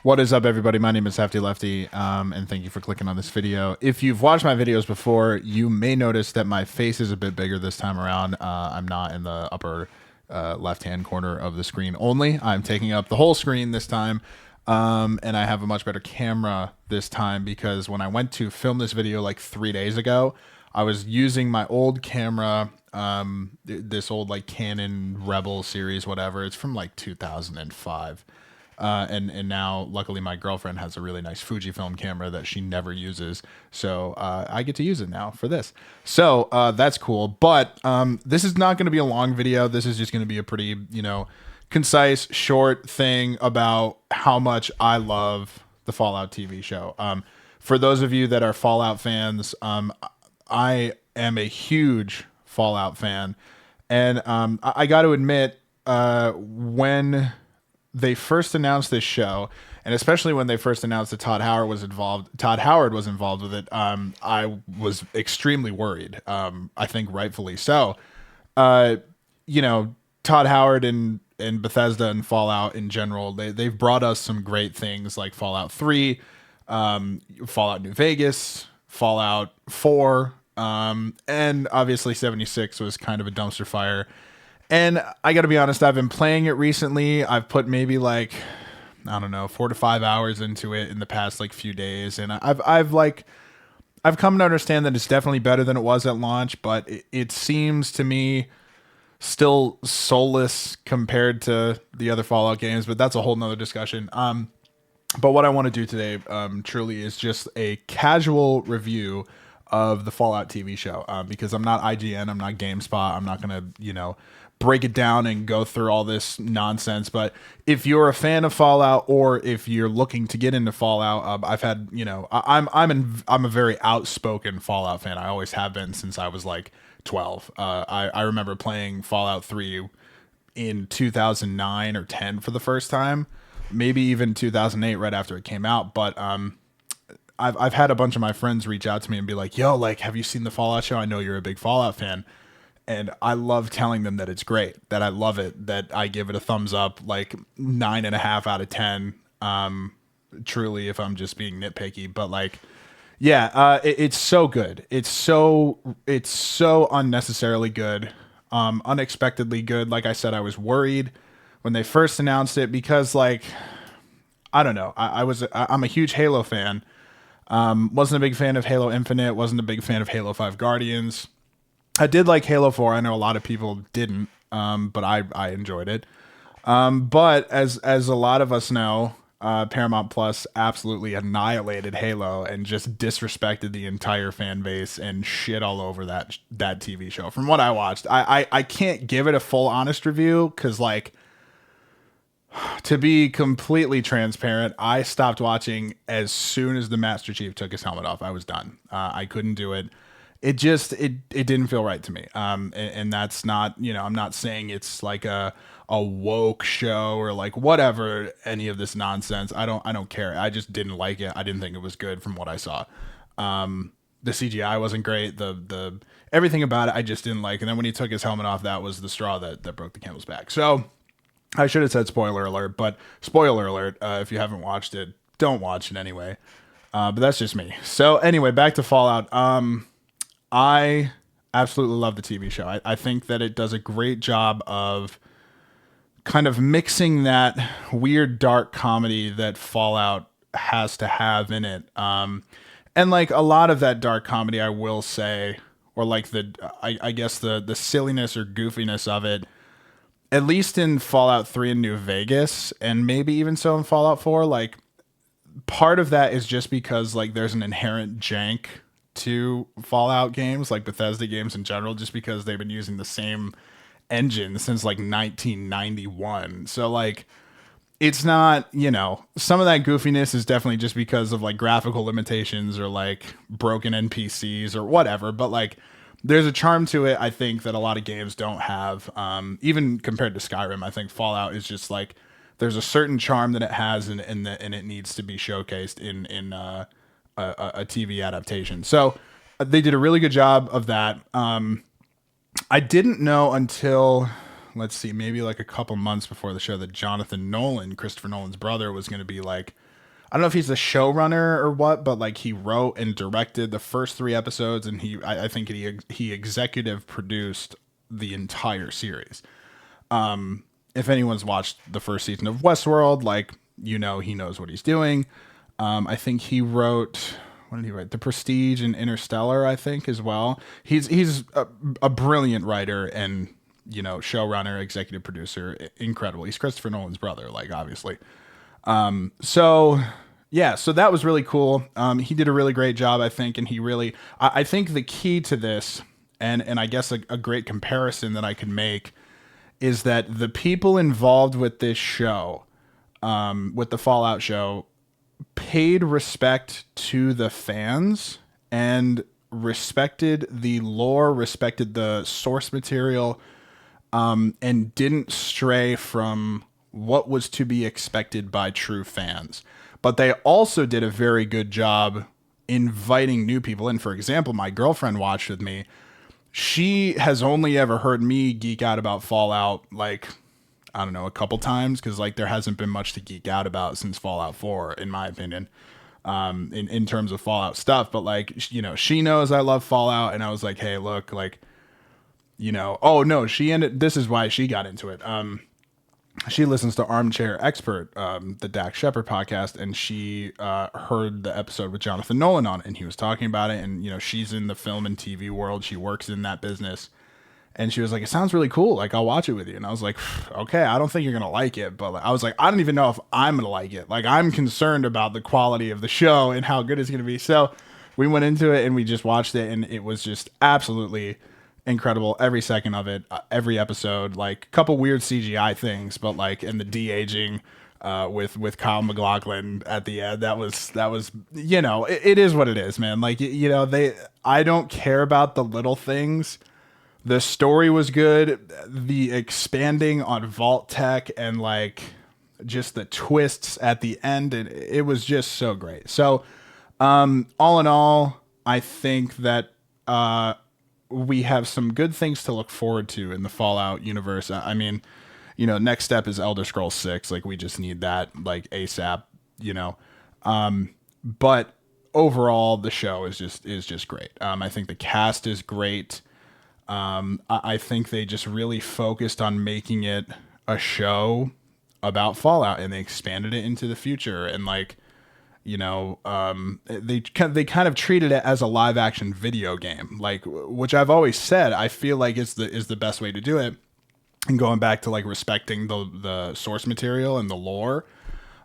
What is up, everybody? My name is heftylefty, and thank you for clicking on this video. If you've watched my videos before, you may notice that my face is a bit bigger this time around. I'm not in the upper left-hand corner of the screen only. I'm taking up the whole screen this time, and I have a much better camera this time because when I went to film this video like 3 days ago, I was using my old camera, this old like Canon Rebel series, whatever. It's from like 2005. And now, luckily, my girlfriend has a really nice Fujifilm camera that she never uses, so I get to use it now for this. So that's cool. But this is not going to be a long video. This is just going to be a pretty, concise, short thing about how much I love the Fallout TV show. For those of you that are Fallout fans, I am a huge Fallout fan, and I got to admit, when they first announced this show, and especially when they first announced that Todd Howard was involved with it, I was extremely worried. I think rightfully so. Todd Howard and Bethesda and Fallout in general, they've brought us some great things like Fallout 3, Fallout New Vegas, Fallout 4, and obviously 76 was kind of a dumpster fire. And I got to be honest, I've been playing it recently. I've put maybe like, I don't know, 4 to 5 hours into it in the past like few days. And I've come to understand that it's definitely better than it was at launch, but it seems to me still soulless compared to the other Fallout games, but that's a whole nother discussion. But what I want to do today, truly is just a casual review of the Fallout TV show, because I'm not IGN, I'm not GameSpot, I'm not going to, break it down and go through all this nonsense. But if you're a fan of Fallout, or if you're looking to get into Fallout, I've had, I'm a very outspoken Fallout fan. I always have been since I was like 12. I remember playing Fallout 3 in 2009 or 10 for the first time, maybe even 2008 right after it came out. But I've had a bunch of my friends reach out to me and be like, yo, like, have you seen the Fallout show? I know you're a big Fallout fan. And I love telling them that it's great, that I love it, that I give it a thumbs up, like 9.5 out of 10. Truly, if I'm just being nitpicky, but like, yeah, it's so good. It's so unnecessarily good, unexpectedly good. Like I said, I was worried when they first announced it because, like, I don't know, I'm a huge Halo fan. Wasn't a big fan of Halo Infinite. Wasn't a big fan of Halo 5 Guardians. I did like Halo 4. I know a lot of people didn't, but I enjoyed it. But as a lot of us know, Paramount Plus absolutely annihilated Halo and just disrespected the entire fan base and shit all over that TV show. From what I watched, I can't give it a full honest review because, like, to be completely transparent, I stopped watching as soon as the Master Chief took his helmet off. I was done. I couldn't do it. It didn't feel right to me. And that's not, I'm not saying it's like a woke show or like whatever, any of this nonsense. I don't care. I just didn't like it. I didn't think it was good from what I saw. The CGI wasn't great. The everything about it, I just didn't like. And then when he took his helmet off, that was the straw that broke the camel's back. So I should have said spoiler alert, but spoiler alert, if you haven't watched it, don't watch it anyway. But that's just me. So anyway, back to Fallout. I absolutely love the TV show. I think that it does a great job of kind of mixing that weird dark comedy that Fallout has to have in it. And like a lot of that dark comedy, I will say, or like I guess the silliness or goofiness of it, at least in Fallout 3 and New Vegas, and maybe even so in Fallout 4, like part of that is just because like there's an inherent jank to Fallout games, like Bethesda games in general, just because they've been using the same engine since like 1991. So like it's not, some of that goofiness is definitely just because of like graphical limitations or like broken NPCs or whatever, but like there's a charm to it, I think, that a lot of games don't have. Even compared to Skyrim, I think Fallout is just like there's a certain charm that it has, and it needs to be showcased in a TV adaptation. So they did a really good job of that. I didn't know until, let's see, maybe like a couple months before the show that Jonathan Nolan, Christopher Nolan's brother, was going to be like I don't know if he's the showrunner or what, but like he wrote and directed the first 3 episodes, and I think he executive produced the entire series. If anyone's watched the first season of Westworld, like, you know, he knows what he's doing. I think he wrote, what did he write? The Prestige and Interstellar, I think, as well. He's a brilliant writer and, you know, showrunner, executive producer, incredible. He's Christopher Nolan's brother, like, obviously. So yeah, so that was really cool. He did a really great job, I think, and he really, I think the key to this, and I guess a great comparison that I could make, is that the people involved with this show, with the Fallout show, paid respect to the fans and respected the lore, respected the source material, and didn't stray from what was to be expected by true fans. But they also did a very good job inviting new people in. For example, my girlfriend watched with me. She has only ever heard me geek out about Fallout, like, I don't know, a couple times, because like there hasn't been much to geek out about since Fallout 4, in my opinion, in terms of Fallout stuff. But like, you know, she knows I love Fallout, and I was like, hey, look, like, you know, oh no, this is why she got into it. She listens to Armchair Expert, the Dax Shepard podcast, and she heard the episode with Jonathan Nolan on it, and he was talking about it. And, you know, she's in the film and TV world. She works in that business. And she was like, it sounds really cool. Like, I'll watch it with you. And I was like, okay, I don't think you're going to like it. But like, I was like, I don't even know if I'm going to like it. Like, I'm concerned about the quality of the show and how good it's going to be. So we went into it and we just watched it, and it was just absolutely incredible. Every second of it, every episode, like a couple weird CGI things, but like, and the de-aging with Kyle MacLachlan at the end, that was, you know, it is what it is, man. Like, you know, I don't care about the little things. The story was good. The expanding on Vault Tech and like just the twists at the end, and it was just so great. So all in all, I think that we have some good things to look forward to in the Fallout universe. I mean, you know, next step is Elder Scrolls 6. Like, we just need that like ASAP, you know. But overall, the show is just great. I think the cast is great. I think they just really focused on making it a show about Fallout, and they expanded it into the future. And like, you know, they kind of treated it as a live action video game, like, which I've always said I feel like is the best way to do it. And going back to like respecting the source material and the lore,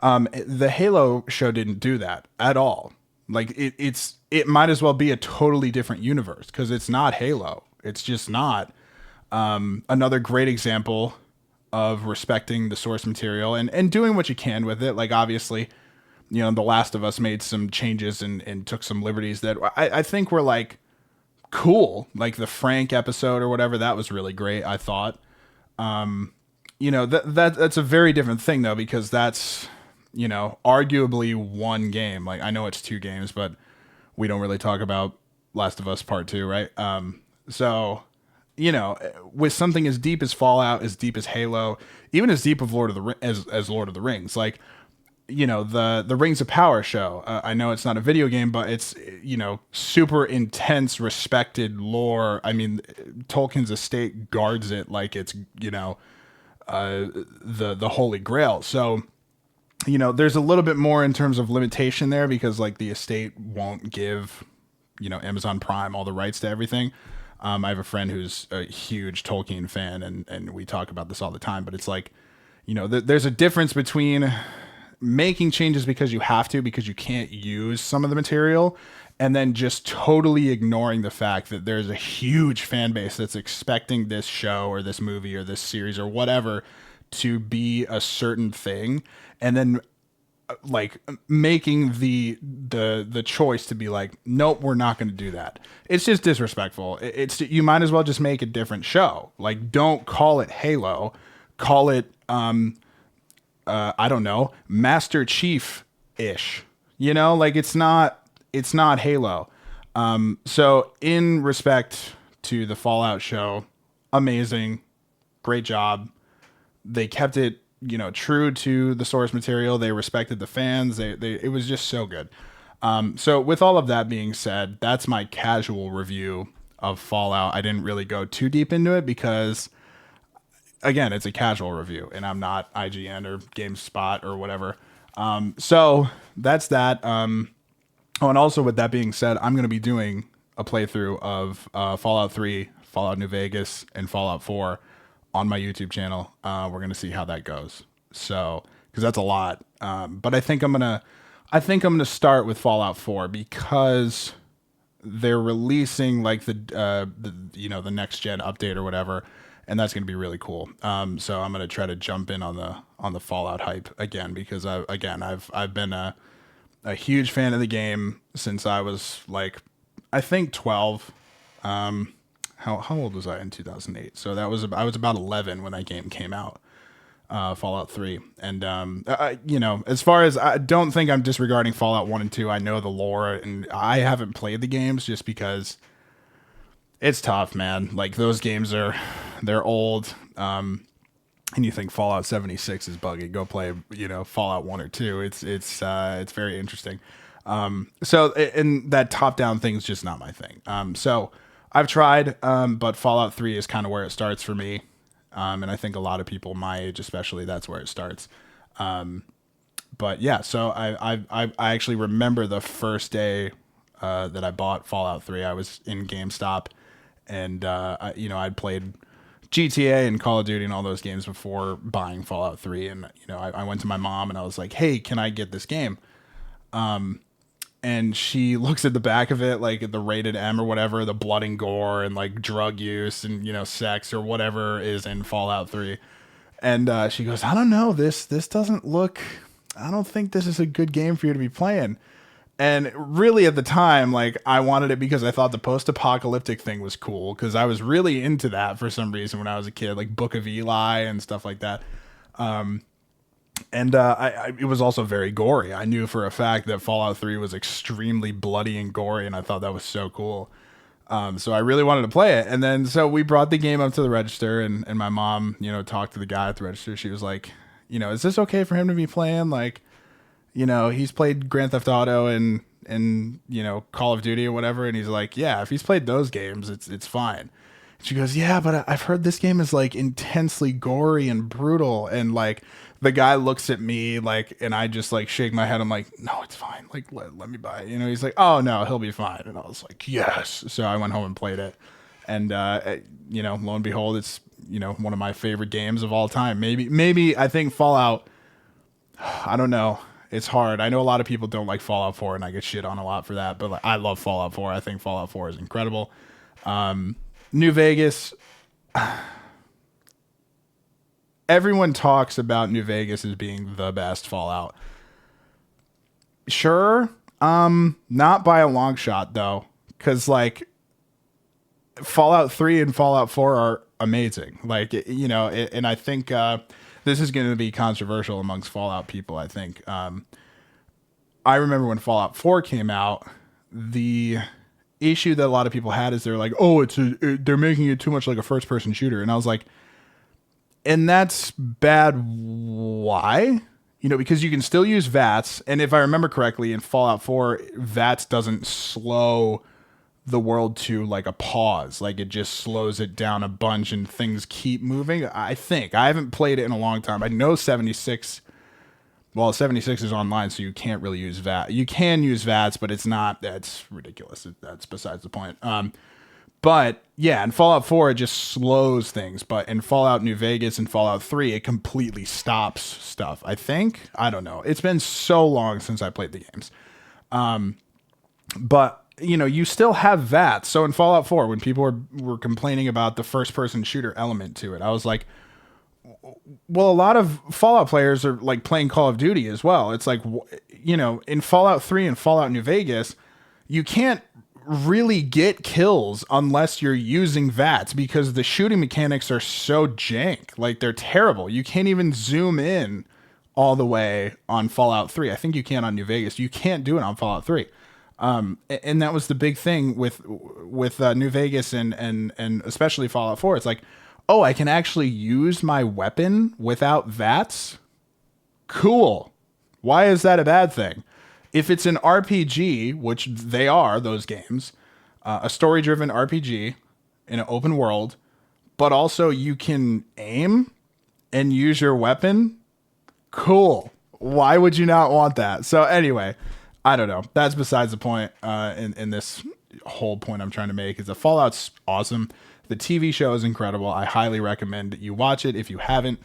the Halo show didn't do that at all. Like, it might as well be a totally different universe, because it's not Halo. It's just not. Another great example of respecting the source material and doing what you can with it. Like, obviously, you know, The Last of Us made some changes and took some liberties that I think were like cool. Like the Frank episode or whatever, that was really great, I thought. You know, that's a very different thing though, because that's, you know, arguably one game. Like, I know it's 2 games, but we don't really talk about Last of Us Part 2, right? So, you know, with something as deep as Fallout, as deep as Halo, even as deep of as Lord of the Rings, like, you know, the Rings of Power show. I know it's not a video game, but it's, you know, super intense, respected lore. I mean, Tolkien's estate guards it like it's, you know, the Holy Grail. So, you know, there's a little bit more in terms of limitation there, because like the estate won't give, you know, Amazon Prime all the rights to everything. I have a friend who's a huge Tolkien fan, and we talk about this all the time, but it's like, you know, there's a difference between making changes because you have to, because you can't use some of the material, and then just totally ignoring the fact that there's a huge fan base that's expecting this show or this movie or this series or whatever to be a certain thing, and then like making the choice to be like, nope, we're not going to do that. It's just disrespectful. It's, you might as well just make a different show. Like, don't call it Halo, call it I don't know, Master Chief ish, you know, like it's not Halo. So in respect to the Fallout show, amazing, great job. They kept it, true to the source material. They respected the fans. It was just so good. So with all of that being said, that's my casual review of Fallout. I didn't really go too deep into it because, again, it's a casual review, and I'm not IGN or GameSpot or whatever. So that's that. Oh, and also with that being said, I'm going to be doing a playthrough of Fallout 3, Fallout New Vegas, and Fallout 4 on my YouTube channel. We're going to see how that goes. So, because that's a lot. But I think I'm gonna start with Fallout 4 because they're releasing like the next gen update or whatever, and that's gonna be really cool. So I'm gonna try to jump in on the Fallout hype again because I've been a huge fan of the game since I was like, I think 12. How old was I in 2008? So I was about 11 when that game came out, Fallout 3. And as far as, I don't think I'm disregarding Fallout 1 and 2. I know the lore, and I haven't played the games just because it's tough, man. Like those games they're old. And you think Fallout 76 is buggy, go play, Fallout 1 or 2. It's very interesting. So and that top down thing's just not my thing. So I've tried, but Fallout 3 is kind of where it starts for me. And I think a lot of people my age, especially, that's where it starts. But yeah, so I actually remember the first day that I bought Fallout 3. I was in GameStop, and I'd played GTA and Call of Duty and all those games before buying Fallout 3. And I went to my mom and I was like, "Hey, can I get this game?" And she looks at the back of it, like the rated M or whatever, the blood and gore and like drug use and sex or whatever is in Fallout 3. And she goes, "I don't know, this doesn't look. I don't think this is a good game for you to be playing." And really, at the time, like I wanted it because I thought the post-apocalyptic thing was cool because I was really into that for some reason when I was a kid, like Book of Eli and stuff like that. And it was also very gory. I knew for a fact that Fallout 3 was extremely bloody and gory, and I thought that was so cool. So I really wanted to play it. And then so we brought the game up to the register, and my mom, talked to the guy at the register. She was like, "Is this okay for him to be playing? Like, he's played Grand Theft Auto and Call of Duty or whatever." And he's like, "Yeah, if he's played those games, it's fine." She goes, "Yeah, but I've heard this game is like intensely gory and brutal." And like the guy looks at me like, and I just like shake my head. I'm like, "No, it's fine. Like let me buy it." He's like, "Oh no, he'll be fine." And I was like, "Yes." So I went home and played it. And lo and behold, it's one of my favorite games of all time. Maybe I think Fallout, I don't know. It's hard. I know a lot of people don't like Fallout 4 and I get shit on a lot for that, but like, I love Fallout 4. I think Fallout 4 is incredible. New Vegas. Everyone talks about New Vegas as being the best Fallout. Sure. Not by a long shot though. Cause like Fallout 3 and Fallout 4 are amazing. Like, and I think, this is going to be controversial amongst Fallout people, I think. I remember when Fallout 4 came out, the issue that a lot of people had is they're like, "Oh, they're making it too much like a first-person shooter." And I was like, and that's bad. Why? Because you can still use VATS. And if I remember correctly, in Fallout 4, VATS doesn't slow the world to like a pause. Like it just slows it down a bunch and things keep moving. I think. I haven't played it in a long time. I know 76 is online, so you can't really use VAT. You can use VATS, but that's ridiculous. That's besides the point. But yeah, in Fallout 4, it just slows things. But in Fallout New Vegas and Fallout 3, it completely stops stuff. I think. I don't know. It's been so long since I played the games. But you still have VATS. So in Fallout 4, when people were complaining about the first-person shooter element to it, I was like, well, a lot of Fallout players are like playing Call of Duty as well. It's like, in Fallout 3 and Fallout New Vegas, you can't really get kills unless you're using VATS because the shooting mechanics are so jank. Like they're terrible. You can't even zoom in all the way on Fallout 3. I think you can on New Vegas. You can't do it on Fallout 3. And that was the big thing with New Vegas and especially Fallout 4. It's like, Oh, I can actually use my weapon without VATS? Cool. Why is that a bad thing? If it's an RPG, which they are, those games, a story-driven RPG in an open world, but also you can aim and use your weapon, cool. Why would you not want that? So anyway, I don't know. That's besides the point. In this whole point I'm trying to make is the Fallout's awesome. The TV show is incredible. I highly recommend that you watch it if you haven't.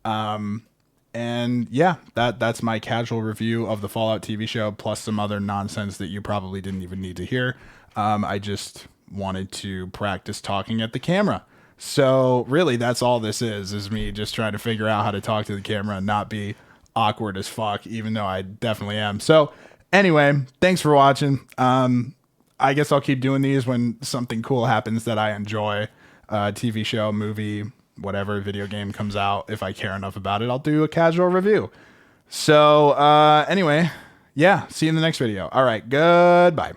And yeah, that's my casual review of the Fallout TV show, plus some other nonsense that you probably didn't even need to hear. I just wanted to practice talking at the camera. So really, that's all this is me just trying to figure out how to talk to the camera and not be awkward as fuck, even though I definitely am. So anyway, thanks for watching. I guess I'll keep doing these when something cool happens that I enjoy. TV show, movie, whatever video game comes out. If I care enough about it, I'll do a casual review. So anyway, yeah, see you in the next video. All right, goodbye.